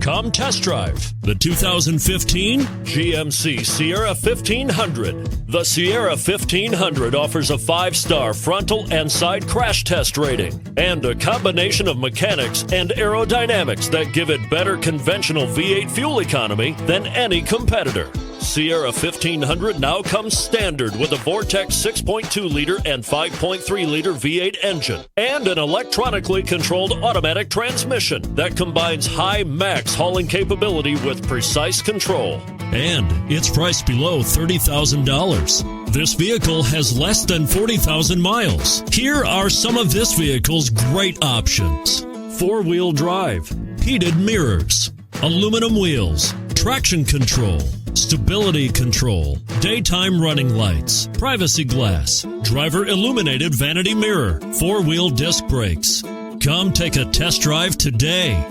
Come test drive the 2015 GMC Sierra 1500. The Sierra 1500 offers a 5-star frontal and side crash test rating and a combination of mechanics and aerodynamics that give it better conventional V8 fuel economy than any competitor. Sierra 1500 now comes standard with a Vortex 6.2-liter and 5.3-liter V8 engine and an electronically controlled automatic transmission that combines high max hauling capability with precise control. And it's priced below $30,000. This vehicle has less than 40,000 miles. Here are some of this vehicle's great options: 4-wheel drive, heated mirrors, aluminum wheels, traction control, stability control, daytime running lights, privacy glass, driver illuminated vanity mirror, 4-wheel disc brakes. Come take a test drive today.